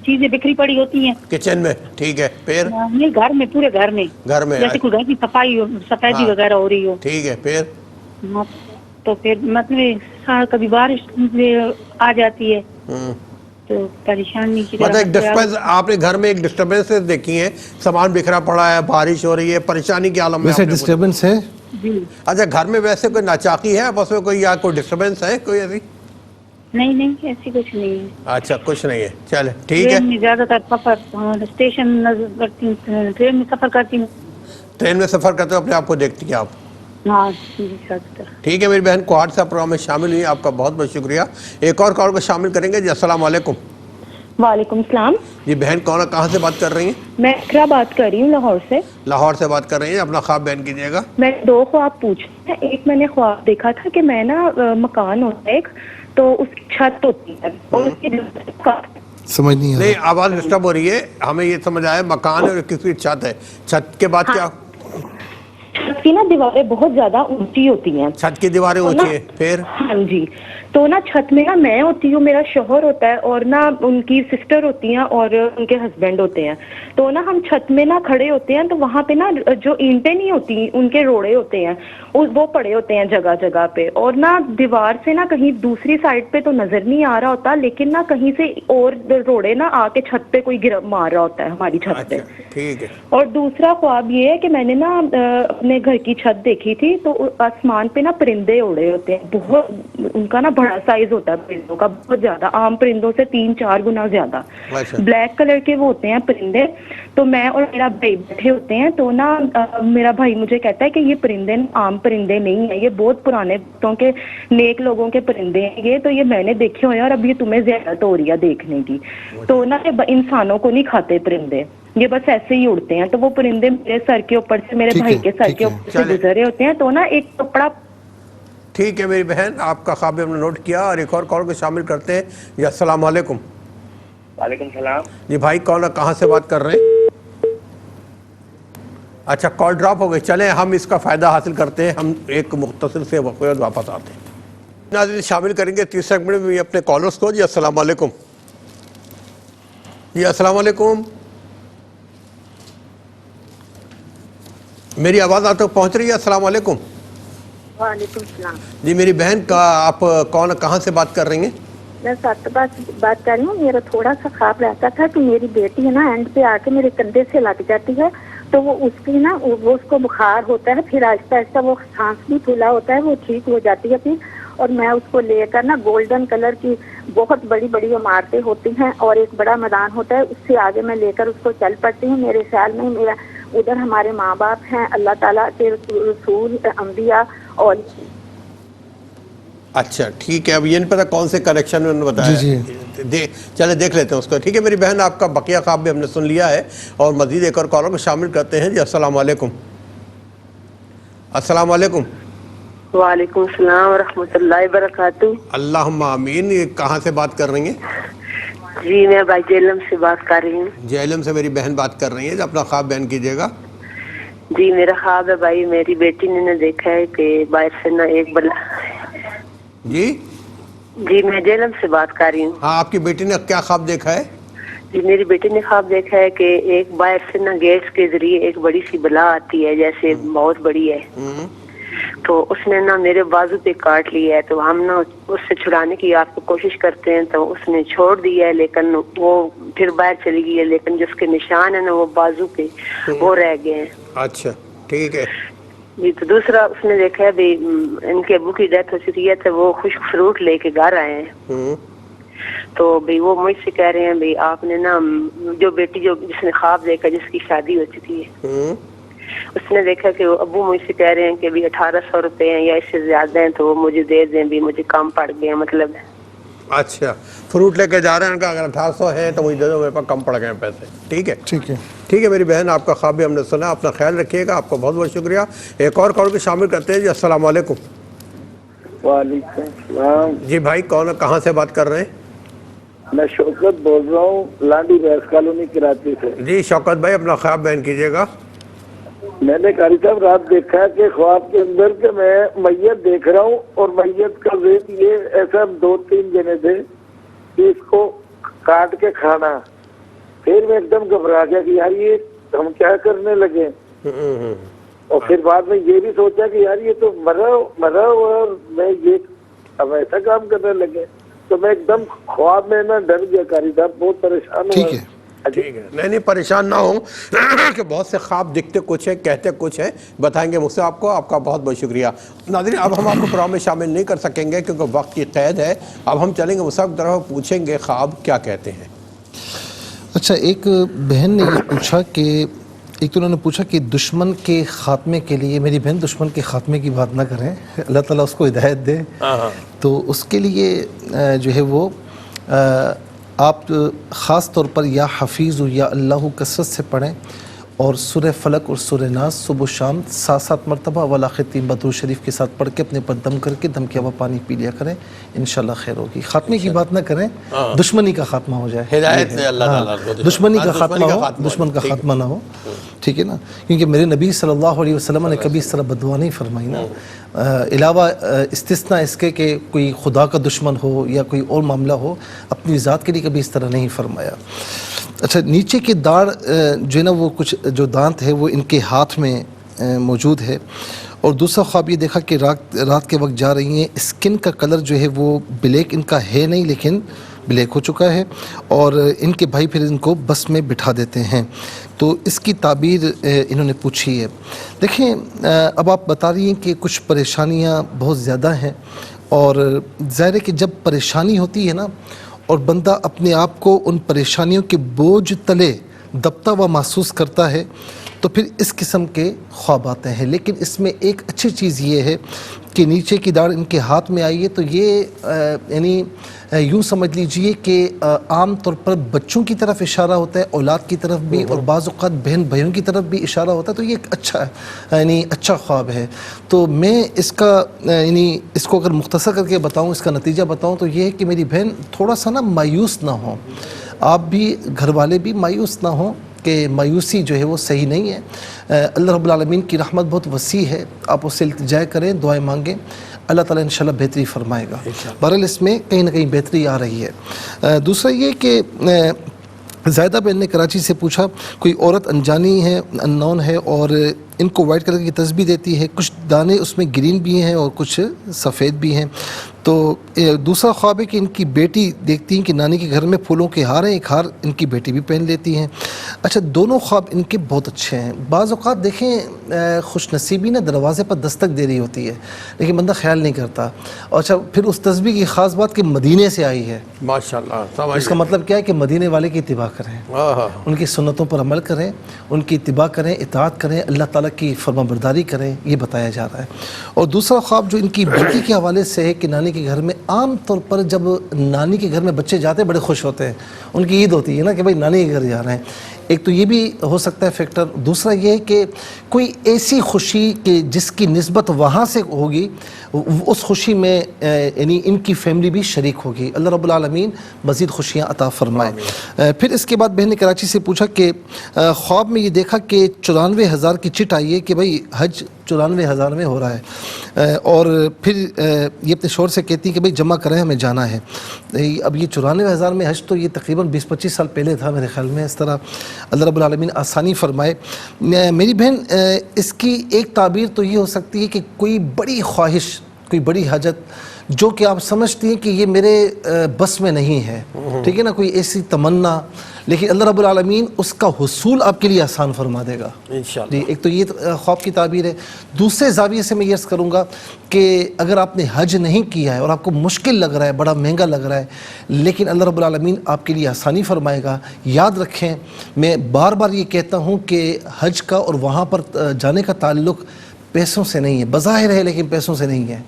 چیزیں بکھری پڑی ہوتی ہیں کچن میں. ٹھیک ہے, پھر؟ نہیں گھر میں, پورے گھر میں جیسے کوئی گھر کی صفائی وغیرہ ہو رہی ہو. ٹھیک ہے, پھر؟ تو پھر مطلب کبھی بارش آ جاتی ہے تو پریشانی کی مطلب ایک ڈسٹربنس آپ نے گھر میں ایک ڈسٹربنس دیکھی ہے, سامان بکھرا پڑا ہے, بارش ہو رہی ہے, پریشانی کے عالم میں. ویسے ڈسٹربنس ہے؟ اچھا گھر میں ویسے کوئی ناچاقی ہے بس میں کوئی, یا کوئی ڈسٹربنس ہے کوئی ایسی؟ نہیں ایسی کچھ نہیں ہے. اچھا کچھ نہیں ہے, چلے ٹھیک ہے. ٹرین میں زیادہ تر سفر اسٹیشن ٹرین میں سفر کرتی ہوں. ٹرین میں سفر کرتے ہو اپنے آپ کو دیکھتی ہیں آپ؟ ہاں ٹھیک ہے میری بہن, کوہاٹ سے پروگرام میں شامل ہوئی, آپ کا بہت بہت شکریہ. ایک اور کال کو شامل کریں گے. جی السلام علیکم. وعلیکم السلام. جی بہن کہاں سے بات کر رہی ہیں؟ میں اقرا بات کر رہی ہوں لاہور سے. لاہور سے بات کر رہی ہیں, اپنا خواب بیان کیجیے گا. میں 2 خواب پوچھنا ہے. ایک میں نے خواب دیکھا تھا کہ میں نا مکان ہوتا ہے ایک, تو اس کی چھت ہوتی ہے اور اس کی سمجھ نہیں آ رہا. نہیں آواز ڈسٹرب ہو رہی ہے, ہمیں یہ سمجھ آیا مکان اور کس کی چھت ہے. چھت کے بعد کیا؟ چھت کی نا دیواریں بہت زیادہ اونچی ہوتی ہیں. چھت کی دیواریں اونچی ہیں, پھر؟ ہاں جی. تو نا چھت میں نا میں ہوتی ہوں, میرا شوہر ہوتا ہے, اور نا ان کی سسٹر ہوتی ہیں اور ان کے ہسبینڈ ہوتے ہیں. تو نا ہم چھت میں نا کھڑے ہوتے ہیں, تو وہاں پہ نا جو اینٹیں نہیں ہوتی, ان کے روڑے ہوتے ہیں, وہ پڑے ہوتے ہیں جگہ جگہ پہ. اور نا دیوار سے نا کہیں دوسری سائڈ پہ تو نظر نہیں آ رہا ہوتا, لیکن نا کہیں سے اور روڑے نا آ کے چھت پہ کوئی مار رہا ہوتا ہے ہماری چھت پہ. ٹھیک ہے. اور دوسرا خواب یہ ہے کہ میں نے نا اپنے گھر کی چھت دیکھی تھی, تو آسمان پہ نا پرندے اڑے ہوتے ہیں. بہت ان کا نا بڑا سائز ہوتا ہے پرندوں کا, بہت زیادہ, عام پرندوں سے 3-4 گنا زیادہ. بلیک کلر کے وہ ہوتے ہیں پرندے. تو میں اور میرا بھائی بیٹھے ہوتے ہیں, تو نا میرا بھائی مجھے کہتا ہے کہ یہ پرندے عام پرندے نہیں ہیں, یہ بہت پرانے وقتوں کے نیک لوگوں کے پرندے ہیں یہ, تو یہ میں نے دیکھے ہوئے ہیں, اور اب یہ تمہیں زیادت ہو رہی ہے دیکھنے کی. تو نا انسانوں کو نہیں کھاتے پرندے. یہ بس ایسے ہی اڑتے ہیں. تو وہ پرندے میرے سر کے اوپر سے, میرے بھائی کے سر کے اوپر سے گزر رہے ہوتے ہیں. تو نا ایک کپڑا. ٹھیک ہے میری بہن, آپ کا خواب ہم نے نوٹ کیا, اور ایک اور کال کو شامل کرتے ہیں. جی السلام علیکم. وعلیکم السلام. جی بھائی کون ہے, کہاں سے بات کر رہے ہیں؟ اچھا کال ڈراپ ہو گئی. چلیں ہم اس کا فائدہ حاصل کرتے ہیں, ہم ایک مختصر سے وقفے واپس آتے ہیں. ناظرین شامل کریں گے 30 سیکنڈ میں اپنے کالرز کو. جی السلام علیکم. جی السلام علیکم, میری آواز آپ تک پہنچ رہی ہے؟ السلام علیکم. وعلیکم السلام. جی میری بہن کا آپ کون, کہاں سے بات کر رہی ہیں؟ میں بات کر رہی ہوں. میرا تھوڑا سا خواب رہتا تھا کہ میری بیٹی ہے نا اینڈ پہ آ کے میرے کندھے سے لگ جاتی ہے, تو وہ اس کی نا وہ اس کو بخار ہوتا ہے, پھر آہستہ آہستہ وہ سانس بھی پھولا ہوتا ہے, وہ ٹھیک ہو جاتی ہے پھر. اور میں اس کو لے کر نا گولڈن کلر کی بہت بڑی بڑی عمارتیں ہوتی ہیں اور ایک بڑا میدان ہوتا ہے, اس سے آگے میں لے کر اس کو چل پڑتی ہوں. میرے خیال میں میرا ادھر ہمارے ماں باپ ہیں, اللہ تعالیٰ کے رسول, انبیاء. اور اچھا ٹھیک ہے, اب یہ نہیں پتا کون سے کنیکشن میں انہوں نے بتایا. جی چلے دیکھ لیتے ہیں اس کو. ٹھیک ہے میری بہن, آپ کا بقیہ خواب بھی ہم نے سن لیا ہے, اور مزید ایک اور کالر کو شامل کرتے ہیں. جی السلام علیکم. السلام علیکم. وعلیکم السلام ورحمۃ اللہ وبرکاتہ. اللہم آمین. یہ کہاں سے بات کر رہی ہیں؟ جی میں بھائی جیلم سے بات کر رہی ہوں. جیلم سے میری بہن بات کر رہی ہیں. اپنا خواب بیان کیجیے گا. جی میرا خواب ہے بھائی, میری بیٹی نے دیکھا ہے کہ باہر سے نا ایک بلا. جی میں جیلم سے بات کر رہی ہوں. ہاں آپ کی بیٹی نے کیا خواب دیکھا ہے؟ جی میری بیٹی نے خواب دیکھا ہے کہ ایک باہر سے نا گیس کے ذریعے ایک بڑی سی بلا آتی ہے, جیسے بہت بڑی ہے, تو اس نے نا میرے بازو پہ کاٹ لیا ہے. تو ہم نا اس سے چھڑانے کی آپ کو کوشش کرتے ہیں, تو اس نے چھوڑ دیا ہے, لیکن وہ پھر باہر چلی گئی ہے, لیکن جس کے نشان ہے نا وہ بازو پہ وہ رہ گئے ہیں. اچھا ٹھیک ہے. جی تو دوسرا اس نے دیکھا ہے بھی ان کے ابو کی ڈیتھ ہو چکی ہے, تو وہ خشک فروٹ لے کے گھر آئے ہیں. تو بھئی وہ مجھ سے کہہ رہے ہیں بھئی آپ نے نا جو بیٹی جس نے خواب دیکھا جس کی شادی ہو چکی ہے, اس نے دیکھا کہ وہ ابو مجھ سے کہہ رہے ہیں کہ بھی 1800 روپے ہیں یا اس سے زیادہ ہیں, تو وہ مجھے دے دیں, بھی مجھے کم پڑ گئے ہیں مطلب. اچھا فروٹ لے کے جا رہے ہیں, ان کا اگر 1800 ہے تو مجھے دے دو, میرے پاس کم پڑ گئے ہیں پیسے. ٹھیک ہے ٹھیک ہے میری بہن, آپ کا خواب بھی ہم نے سنا. اپنا خیال رکھیے گا, آپ کو بہت بہت شکریہ. ایک اور کال کو شامل کرتے ہیں. جی السلام علیکم. وعلیکم السلام. جی بھائی کون, کہاں سے بات کر رہے ہیں؟ میں شوکت بول رہا ہوں, لانڈی ریس کالونی کراچی سے. جی شوکت بھائی اپنا خواب بیان کیجیے گا. میں نے قاری صاحب رات دیکھا کہ خواب کے اندر کہ میں میت دیکھ رہا ہوں, اور میت کا ویٹ یہ ایسا 2-3 جنے تھے کہ اس کو کاٹ کے کھانا. پھر میں ایک دم گھبرا گیا کہ یار یہ ہم کیا کرنے لگے, اور پھر بعد میں یہ بھی سوچا کہ یار یہ تو مرا ہوا, اور میں یہ اب ایسا کام کرنے لگے. تو میں ایک دم خواب میں نا ڈر گیا قاری صاحب, بہت پریشان ہوا. ٹھیک ہے, نہیں پریشان نہ ہوں کہ بہت سے خواب دکھتے کچھ ہیں, کہتے کچھ ہیں, بتائیں گے مجھ سے آپ کو. آپ کا بہت بہت شکریہ. ناظرین اب ہم آپ کو پروگرام میں شامل نہیں کر سکیں گے کیونکہ وقت کی قید ہے. اب ہم چلیں گے مصعب کی طرف, پوچھیں گے خواب کیا کہتے ہیں. اچھا ایک بہن نے یہ پوچھا کہ ایک تو انہوں نے پوچھا کہ دشمن کے خاتمے کے لیے, میری بہن دشمن کے خاتمے کی بات نہ کریں, اللہ تعالیٰ اس کو ہدایت دے. تو اس کے لیے جو ہے وہ آپ خاص طور پر یا حفیظ یا اللہ کثرت سے پڑھیں, اور سورہ فلق اور سورہ ناس صبح و شام 7 مرتبہ ولاخر 3 درود شریف کے ساتھ پڑھ کے اپنے پر دم کر کے دم کیا ہوا پانی پی لیا کریں, انشاءاللہ خیر ہوگی. خاتمے کی بات نہ کریں, دشمنی کا خاتمہ ہو جائے, ہدایت سے اللہ تعالیٰ کو دشمنی کا خاتمہ ہو, دشمن کا خاتمہ نہ ہو. ٹھیک ہے نا, کیونکہ میرے نبی صلی اللہ علیہ وسلم نے کبھی اس طرح بددعا نہیں فرمائی نا, علاوہ استثناء اس کے کہ کوئی خدا کا دشمن ہو یا کوئی اور معاملہ ہو, اپنی ذات کے لیے کبھی اس طرح نہیں فرمایا. اچھا نیچے کی داڑھ جو ہے نا, وہ کچھ جو دانت ہے وہ ان کے ہاتھ میں موجود ہے. اور دوسرا خواب یہ دیکھا کہ رات کے وقت جا رہی ہیں, اسکن کا کلر جو ہے وہ بلیک ان کا ہے نہیں لیکن بلیک ہو چکا ہے, اور ان کے بھائی پھر ان کو بس میں بٹھا دیتے ہیں. تو اس کی تعبیر انہوں نے پوچھی ہے. دیکھیں اب آپ بتا رہی ہیں کہ کچھ پریشانیاں بہت زیادہ ہیں, اور ظاہر ہے کہ جب پریشانی ہوتی ہے نا اور بندہ اپنے آپ کو ان پریشانیوں کے بوجھ تلے دبتا ہوا محسوس کرتا ہے, تو پھر اس قسم کے خواب آتے ہیں. لیکن اس میں ایک اچھی چیز یہ ہے کہ نیچے کی داڑھ ان کے ہاتھ میں آئی ہے تو یہ یعنی یوں سمجھ لیجئے کہ عام طور پر بچوں کی طرف اشارہ ہوتا ہے، اولاد کی طرف بھی، اور بعض اوقات بہن بھائیوں کی طرف بھی اشارہ ہوتا ہے. تو یہ ایک اچھا یعنی اچھا خواب ہے. تو میں اس کا یعنی اس کو اگر مختصر کر کے بتاؤں، اس کا نتیجہ بتاؤں تو یہ ہے کہ میری بہن تھوڑا سا نا مایوس نہ ہوں، آپ بھی گھر والے بھی مایوس نہ ہوں کہ مایوسی جو ہے وہ صحیح نہیں ہے. اللہ رب العالمین کی رحمت بہت وسیع ہے، آپ اس سے التجا کریں، دعائیں مانگیں، اللہ تعالیٰ انشاءاللہ بہتری فرمائے گا. بہرحال اس میں کہیں نہ کہیں بہتری آ رہی ہے. دوسرا یہ کہ زائدہ بہن نے کراچی سے پوچھا، کوئی عورت انجانی ہے، ان نون ہے، اور ان کو وائٹ کلر کی تسبیح دیتی ہے، کچھ دانے اس میں گرین بھی ہیں اور کچھ سفید بھی ہیں. تو دوسرا خواب ہے کہ ان کی بیٹی دیکھتی ہیں کہ نانی کے گھر میں پھولوں کے ہار ہیں، ایک ہار ان کی بیٹی بھی پہن لیتی ہیں. اچھا، دونوں خواب ان کے بہت اچھے ہیں. بعض اوقات دیکھیں خوش نصیبی نا دروازے پر دستک دے رہی ہوتی ہے لیکن بندہ خیال نہیں کرتا. اور اچھا پھر اس تسبیح کی خاص بات کہ مدینے سے آئی ہے، ماشاءاللہ. اس کا مطلب کیا ہے کہ مدینے والے کی اتباع کریں، ان کی سنتوں پر عمل کریں، ان کی اتباع کریں، اطاعت کریں، اللہ تعالیٰ کی فرما برداری کریں، یہ بتایا جا رہا ہے. اور دوسرا خواب جو ان کی بیٹی کے حوالے سے ہے کہ نانی کے گھر میں عام طور پر جب نانی کے گھر میں بچے جاتے ہیں بڑے خوش ہوتے ہیں، ان کی عید ہوتی ہے نا کہ بھائی نانی کے گھر جا رہے ہیں. ایک تو یہ بھی ہو سکتا ہے فیکٹر. دوسرا یہ ہے کہ کوئی ایسی خوشی کہ جس کی نسبت وہاں سے ہوگی، اس خوشی میں یعنی ان کی فیملی بھی شریک ہوگی. اللہ رب العالمین مزید خوشیاں عطا فرمائے. پھر اس کے بعد بہن نے کراچی سے پوچھا کہ خواب میں یہ دیکھا کہ 94,000 کی چٹ آئی ہے کہ بھائی حج 94,000 میں ہو رہا ہے، اور پھر یہ اپنے شوہر سے کہتی کہ بھئی جمع کریں ہمیں جانا ہے. اب یہ 94,000 میں حج تو یہ تقریباً 20-25 سال پہلے تھا میرے خیال میں. اس طرح اللہ رب العالمین آسانی فرمائے. میری بہن اس کی ایک تعبیر تو یہ ہو سکتی ہے کہ کوئی بڑی خواہش، کوئی بڑی حاجت جو کہ آپ سمجھتی ہیں کہ یہ میرے بس میں نہیں ہے، ٹھیک ہے نا، کوئی ایسی تمنا، لیکن اللہ رب العالمین اس کا حصول آپ کے لیے آسان فرما دے گا انشاءاللہ. جی، ایک تو یہ خواب کی تعبیر ہے. دوسرے زاویے سے میں یہ عرض کروں گا کہ اگر آپ نے حج نہیں کیا ہے اور آپ کو مشکل لگ رہا ہے، بڑا مہنگا لگ رہا ہے، لیکن اللہ رب العالمین آپ کے لیے آسانی فرمائے گا. یاد رکھیں، میں بار بار یہ کہتا ہوں کہ حج کا اور وہاں پر جانے کا تعلق پیسوں سے نہیں ہے، بظاہر ہے لیکن پیسوں سے نہیں ہے.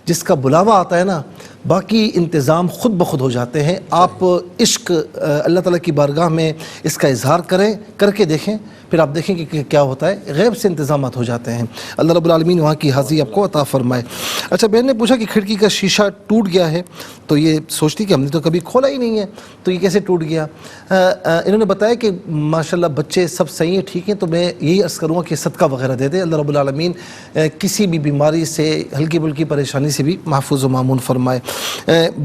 جس کا بلاوا آتا ہے نا، باقی انتظام خود بخود ہو جاتے ہیں. آپ عشق اللہ تعالیٰ کی بارگاہ میں اس کا اظہار کریں، کر کے دیکھیں، پھر آپ دیکھیں کہ کیا ہوتا ہے. غیب سے انتظامات ہو جاتے ہیں. اللہ رب العالمین وہاں کی حاضری آپ کو عطا فرمائے. اچھا، بہن نے پوچھا کہ کھڑکی کا شیشہ ٹوٹ گیا ہے تو یہ سوچتی کہ ہم نے تو کبھی کھولا ہی نہیں ہے تو یہ کیسے ٹوٹ گیا. انہوں نے بتایا کہ ماشاءاللہ بچے سب صحیح ہیں، ٹھیک ہیں. تو میں یہی عرض کروں گا کہ صدقہ وغیرہ دے دیں. اللہ رب العالمین کسی بھی بیماری سے، ہلکی پھلکی پریشانی سے بھی محفوظ و مامون فرمائے.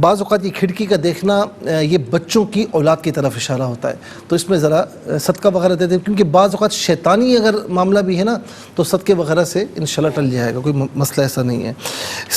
بعض اوقات یہ کھڑکی کا دیکھنا یہ بچوں کی اولاد کی طرف اشارہ ہوتا ہے، تو اس میں ذرا صدقہ وغیرہ دے دیں، کیونکہ بعض اوقات شیطانی اگر معاملہ بھی ہے نا تو صدقے وغیرہ سے انشاءاللہ ٹل جائے گا، کوئی مسئلہ ایسا نہیں ہے.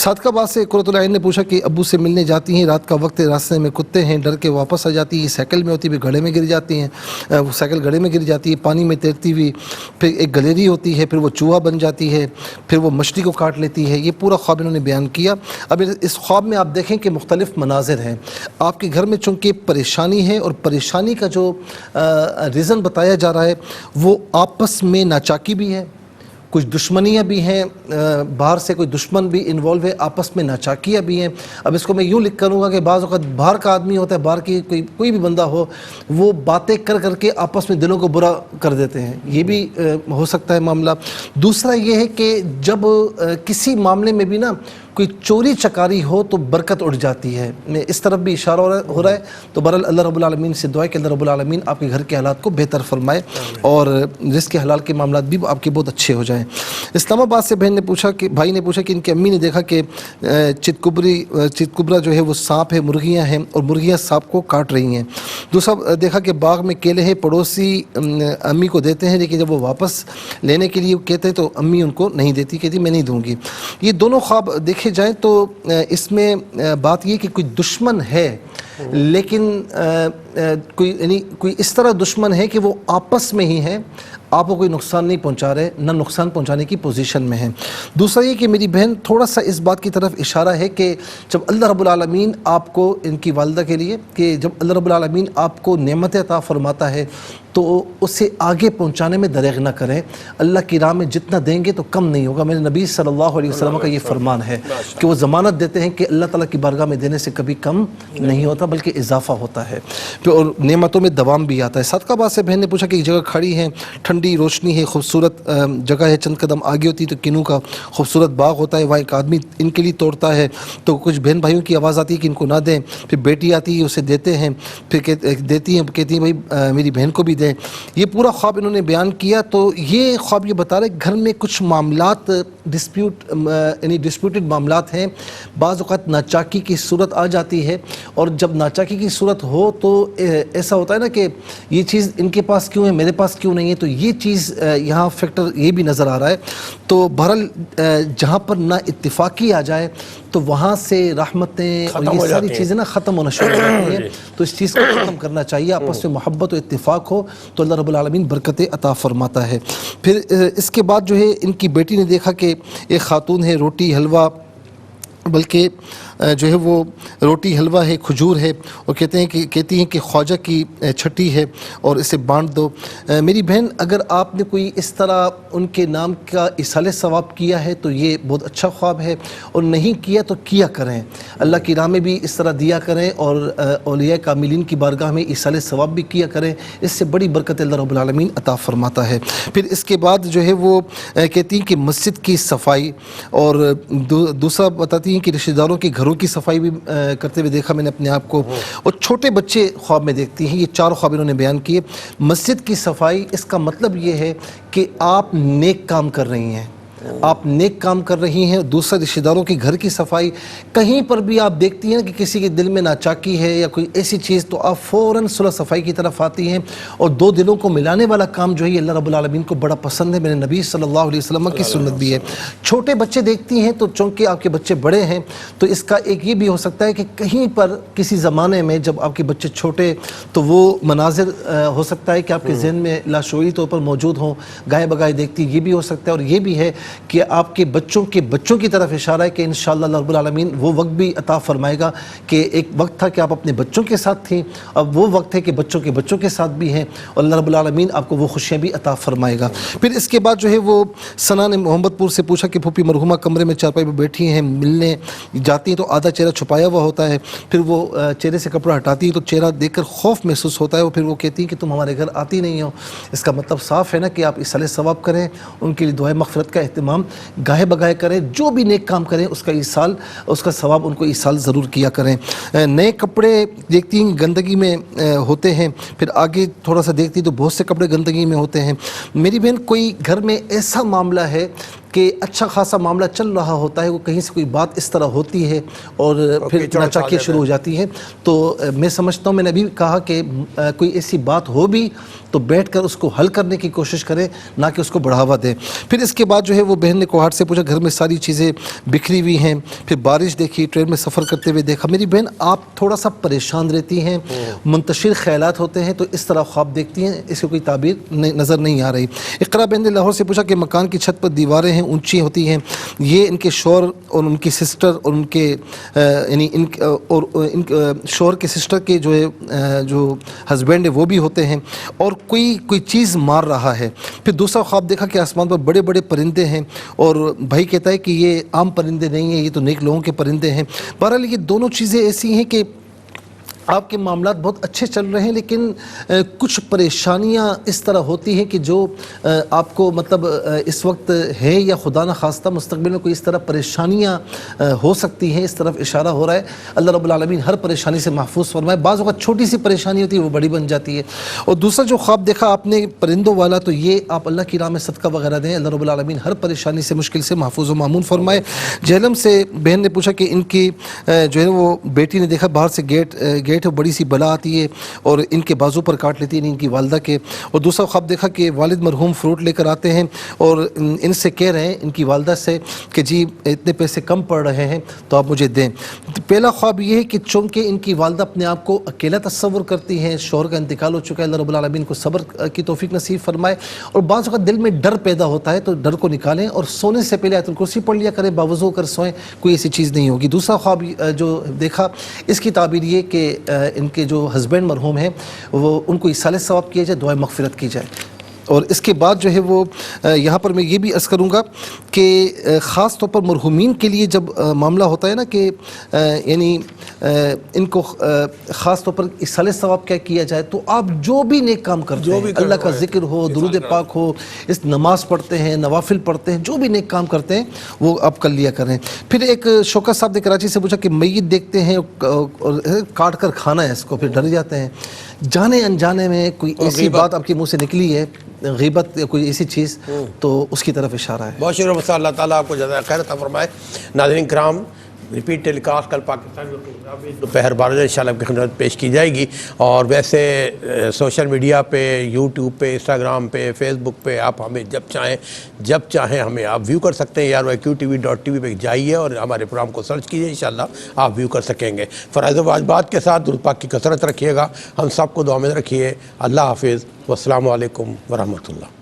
صادقہ بات سے قرۃ العین نے پوچھا کہ ابو سے ملنے جاتی ہیں، رات کا وقت راستے میں کتے ہیں، ڈر کے واپس آ جاتی ہیں، سائیکل میں ہوتی ہے، گڑھے میں گر جاتی ہیں، وہ سائیکل گڑھے میں گر جاتی ہے، پانی میں تیرتی ہوئی، پھر ایک گلیری ہوتی ہے، پھر وہ چوہا بن جاتی ہے، پھر وہ مچھلی کو کاٹ لیتی ہے. یہ پورا خواب انہوں نے بیان کیا. اب اس خواب میں آپ دیکھیں کہ مختلف مناظر ہیں. آپ کے گھر میں چونکہ پریشانی ہے اور پریشانی کا جو ریزن بتایا جا رہا ہے وہ آپس میں ناچاکی بھی ہے، کچھ دشمنیاں بھی ہیں، باہر سے کوئی دشمن بھی انوالو ہے، آپس میں ناچاکیاں بھی ہیں. اب اس کو میں یوں لکھ کروں گا کہ بعض اوقات باہر کا آدمی ہوتا ہے، باہر کی کوئی بھی بندہ ہو، وہ باتیں کر کے آپس میں دلوں کو برا کر دیتے ہیں، یہ بھی ہو سکتا ہے معاملہ. دوسرا یہ ہے کہ جب کسی معاملے میں بھی نا کوئی چوری چکاری ہو تو برکت اٹھ جاتی ہے. اس طرف بھی اشارہ ہو رہا ہے. تو بہرحال اللہ رب العالمین سے دعا ہے کہ اللہ رب العالمین آپ کے گھر کے حالات کو بہتر فرمائے اور رزق کے حلال کے معاملات بھی آپ کے بہت اچھے ہو جائیں. اسلام آباد سے بھائی نے پوچھا کہ ان کی امی نے دیکھا کہ چتکبرا جو ہے وہ سانپ ہے، مرغیاں ہیں اور مرغیاں سانپ کو کاٹ رہی ہیں. دوسرا دیکھا کہ باغ میں کیلے ہیں، پڑوسی امی کو دیتے ہیں لیکن جب وہ واپس لینے کے لیے کہتے ہیں تو امی ان کو نہیں دیتی، کہتی میں نہیں دوں گی. یہ دونوں خواب دیکھے جائیں تو اس میں بات یہ کہ کوئی دشمن ہے لیکن کوئی اس طرح دشمن ہے کہ وہ آپس میں ہی ہیں، آپ کو کوئی نقصان نہیں پہنچا رہے، نہ نقصان پہنچانے کی پوزیشن میں ہیں. دوسرا یہ کہ میری بہن تھوڑا سا اس بات کی طرف اشارہ ہے کہ جب اللہ رب العالمین آپ کو، ان کی والدہ کے لیے، کہ جب اللہ رب العالمین آپ کو نعمت عطا فرماتا ہے تو اسے آگے پہنچانے میں دریغ نہ کریں. اللہ کی راہ میں جتنا دیں گے تو کم نہیں ہوگا. میرے نبی صلی اللہ علیہ وسلم کا یہ فرمان ہے کہ وہ ضمانت دیتے ہیں کہ اللہ تعالیٰ کی بارگاہ میں دینے سے کبھی کم نہیں ہوتا بلکہ اضافہ ہوتا ہے اور نعمتوں میں دوام بھی آتا ہے. صدقہ بات سے بہن نے پوچھا کہ ایک جگہ کھڑی ہیں, ٹھنڈی روشنی ہے, خوبصورت جگہ ہے, چند قدم آگے ہوتی تو کنوں کا خوبصورت باغ ہوتا ہے, وہاں ایک آدمی ان کے لیے توڑتا ہے تو کچھ بہن بھائیوں کی آواز آتی ہے کہ ان کو نہ دیں. پھر بیٹی آتی ہے اسے دیتے ہیں, پھر دیتی ہیں, کہتی ہیں بھائی میری بہن کو بھی دیں. یہ پورا خواب انہوں نے بیان کیا. تو یہ خواب یہ بتا رہے گھر میں کچھ معاملات ڈسپیوٹڈ معاملات ہیں. بعض اوقات ناچاکی کی صورت آ جاتی ہے اور جب ناچاکی کی صورت ہو تو ایسا ہوتا ہے نا کہ یہ چیز ان کے پاس کیوں ہے, میرے پاس کیوں نہیں ہے. تو یہ چیز یہاں فیکٹر یہ بھی نظر آ رہا ہے. تو بہرحال جہاں پر نا اتفاقی آ جائے تو وہاں سے رحمتیں اور یہ ساری چیزیں نا ختم ہونا شروع ہو جاتی ہیں. تو اس چیز کو ختم کرنا چاہیے. آپس میں محبت و اتفاق ہو تو اللہ رب العالمین برکتیں عطا فرماتا ہے. پھر اس کے بعد جو ہے ان کی بیٹی نے دیکھا کہ ایک خاتون ہے, روٹی حلوہ, بلکہ جو ہے وہ روٹی حلوہ ہے, کھجور ہے, اور کہتی ہیں کہ خواجہ کی چھٹی ہے اور اسے بانٹ دو. میری بہن اگر آپ نے کوئی اس طرح ان کے نام کا ایصال ثواب کیا ہے تو یہ بہت اچھا خواب ہے, اور نہیں کیا تو کیا کریں. اللہ کی راہ میں بھی اس طرح دیا کریں اور اولیاء کاملین کی بارگاہ میں ایصال ثواب بھی کیا کریں. اس سے بڑی برکت اللہ رب العالمین عطا فرماتا ہے. پھر اس کے بعد جو ہے وہ کہتی ہیں کہ مسجد کی صفائی, اور دوسرا بتاتی ہیں کہ رشتہ داروں کے گھروں کی صفائی بھی کرتے ہوئے دیکھا میں نے اپنے آپ کو. اور چھوٹے بچے خواب میں دیکھتی ہیں. یہ 4 خواب انہوں نے بیان کیے. مسجد کی صفائی, اس کا مطلب یہ ہے کہ آپ نیک کام کر رہی ہیں, آپ نیک کام کر رہی ہیں. دوسرا رشتہ داروں کے گھر کی صفائی. کہیں پر بھی آپ دیکھتی ہیں کہ کسی کے دل میں ناچاکی ہے یا کوئی ایسی چیز تو آپ فوراً صلح صفائی کی طرف آتی ہیں. اور 2 دلوں کو ملانے والا کام جو ہے اللہ رب العالمین کو بڑا پسند ہے. میرے نبی صلی اللہ علیہ وسلم کی سنت بھی ہے. چھوٹے بچے دیکھتی ہیں تو چونکہ آپ کے بچے بڑے ہیں تو اس کا ایک یہ بھی ہو سکتا ہے کہ کہیں پر کسی زمانے میں جب آپ کے بچے چھوٹے تو وہ مناظر ہو سکتا ہے کہ آپ کے ذہن میں لاشعوری طور پر موجود ہوں, گائے بگائے دیکھتی. یہ بھی ہو سکتا ہے. اور یہ بھی ہے کہ آپ کے بچوں کی طرف اشارہ ہے کہ انشاءاللہ اللہ رب العالمین وہ وقت بھی عطا فرمائے گا کہ ایک وقت تھا کہ آپ اپنے بچوں کے ساتھ تھیں, اب وہ وقت ہے کہ بچوں کے ساتھ بھی ہیں, اور اللہ رب العالمین آپ کو وہ خوشیاں بھی عطا فرمائے گا. پھر اس کے بعد جو ہے وہ ثنا نے محمد پور سے پوچھا کہ پھوپھی مرحومہ کمرے میں چارپائی پہ بیٹھی ہیں, ملنے جاتی ہیں تو آدھا چہرہ چھپایا ہوا ہوتا ہے. پھر وہ چہرے سے کپڑا ہٹاتی ہیں تو چہرہ دیکھ کر خوف محسوس ہوتا ہے. اور پھر وہ کہتی ہیں کہ تم ہمارے گھر آتی نہیں ہو. اس کا مطلب صاف ہے نا کہ آپ ایصال ثواب کریں, ان کے لیے دعائے مغفرت کا اہتمام گاہے بگاہے کریں. جو بھی نیک کام کریں اس کا ثواب ان کو ایصال ضرور کیا کریں. نئے کپڑے دیکھتی ہیں گندگی میں ہوتے ہیں. پھر آگے تھوڑا سا دیکھتی تو بہت سے کپڑے گندگی میں ہوتے ہیں. میری بہن کوئی گھر میں ایسا معاملہ ہے کہ اچھا خاصا معاملہ چل رہا ہوتا ہے, وہ کہیں سے کوئی بات اس طرح ہوتی ہے اور پھر ناچاکیاں شروع ہو جاتی ہیں. تو میں سمجھتا ہوں, میں نے ابھی کہا کہ کوئی ایسی بات ہو بھی تو بیٹھ کر اس کو حل کرنے کی کوشش کریں, نہ کہ اس کو بڑھاوا دیں. پھر اس کے بعد جو ہے وہ بہن نے کوہاٹ سے پوچھا گھر میں ساری چیزیں بکھری ہوئی ہیں. پھر بارش دیکھی, ٹرین میں سفر کرتے ہوئے دیکھا. میری بہن آپ تھوڑا سا پریشان رہتی ہیں, منتشر خیالات ہوتے ہیں, تو اس طرح خواب دیکھتی ہیں, اس کی کوئی تعبیر نظر نہیں آ رہی. اقرا بہن نے لاہور سے پوچھا کہ مکان کی چھت پر دیواریں اونچی ہوتی ہیں, یہ ان کے شوہر اور ان کی سسٹر اور ان کے یعنی ان شوہر کے سسٹر کے جو ہے جو ہسبینڈ ہے وہ بھی ہوتے ہیں, اور کوئی چیز مار رہا ہے. پھر دوسرا خواب دیکھا کہ آسمان پر بڑے بڑے پرندے ہیں, اور بھائی کہتا ہے کہ یہ عام پرندے نہیں ہیں, یہ تو نیک لوگوں کے پرندے ہیں. بہرحال یہ دونوں چیزیں ایسی ہیں کہ آپ کے معاملات بہت اچھے چل رہے ہیں, لیکن کچھ پریشانیاں اس طرح ہوتی ہیں کہ جو آپ کو مطلب اس وقت ہے یا خدا نہ خواستہ مستقبل میں کوئی اس طرح پریشانیاں ہو سکتی ہیں, اس طرف اشارہ ہو رہا ہے. اللہ رب العالمین ہر پریشانی سے محفوظ فرمائے. بعض اوقات چھوٹی سی پریشانی ہوتی ہے وہ بڑی بن جاتی ہے. اور دوسرا جو خواب دیکھا آپ نے پرندوں والا, تو یہ آپ اللہ کی راہ میں صدقہ وغیرہ دیں, اللہ رب العالمین ہر پریشانی سے مشکل سے محفوظ و مامون فرمائے. جہلم سے بہن نے پوچھا کہ ان کی جو ہے وہ بیٹی نے دیکھا باہر سے گیٹ بڑی سی بلا آتی ہے اور ان کے بازو پر کاٹ لیتی ہے ان کی والدہ کے. اور دوسرا خواب دیکھا کہ والد مرحوم فروٹ لے کر آتے ہیں اور ان سے کہہ رہے ہیں ان کی والدہ سے کہ جی اتنے پیسے کم پڑ رہے ہیں تو آپ مجھے دیں. پہلا خواب یہ ہے کہ چونکہ ان کی والدہ اپنے آپ کو اکیلا تصور کرتی ہیں, شوہر کا انتقال ہو چکا ہے, اللہ رب العالمین کو صبر کی توفیق نصیب فرمائے. اور بعض اوقات دل میں ڈر پیدا ہوتا ہے تو ڈر کو نکالیں اور سونے سے پہلے آیت الکرسی پڑھ لیا کریں, باوضو کر سوئیں, کوئی ایسی چیز نہیں ہوگی. دوسرا خواب جو دیکھا اس کی تعبیر یہ کہ ان کے جو ہسبینڈ مرحوم ہیں وہ ان کو ایصال ثواب کیا جائے، دعائے مغفرت کی جائے. اور اس کے بعد جو ہے وہ یہاں پر میں یہ بھی عرض کروں گا کہ خاص طور پر مرحومین کے لیے جب معاملہ ہوتا ہے نا کہ یعنی ان کو خاص طور پر ایصال ثواب کیا کیا جائے، تو آپ جو بھی نیک کام کرتے ہیں، اللہ کا ذکر ہو، درود پاک ہو، اس نماز پڑھتے ہیں، نوافل پڑھتے ہیں، جو بھی نیک کام کرتے ہیں وہ آپ کر لیا کریں. پھر ایک شوکت صاحب نے کراچی سے پوچھا کہ میت دیکھتے ہیں اور کاٹ کر کھانا ہے اس کو، پھر ڈر جاتے ہیں. جانے انجانے میں کوئی ایسی بات آپ کے منہ سے نکلی ہے، غیبت یا کوئی ایسی چیز، تو اس کی طرف اشارہ ہے. بہت شکریہ مصطفیٰ، اللہ تعالیٰ آپ کو جزائے خیر عطا فرمائے. ناظرین کرام، ریپیٹ ٹیلی کاسٹ کل پاکستان میں دوپہر 12 بجے انشاءاللہ آپ کی خدمت پیش کی جائے گی. اور ویسے سوشل میڈیا پہ، یوٹیوب پہ، انسٹاگرام پہ، فیس بک پہ آپ ہمیں جب چاہیں ہمیں آپ ویو کر سکتے ہیں. YQTV.tv پہ جائیے اور ہمارے پروگرام کو سرچ کیجیے، انشاءاللہ آپ ویو کر سکیں گے. فرائض و واجبات کے ساتھ درود پاک کی کثرت رکھیے گا. ہم سب کو دعا میں رکھیے. اللہ حافظ، والسلام علیکم ورحمۃ اللہ.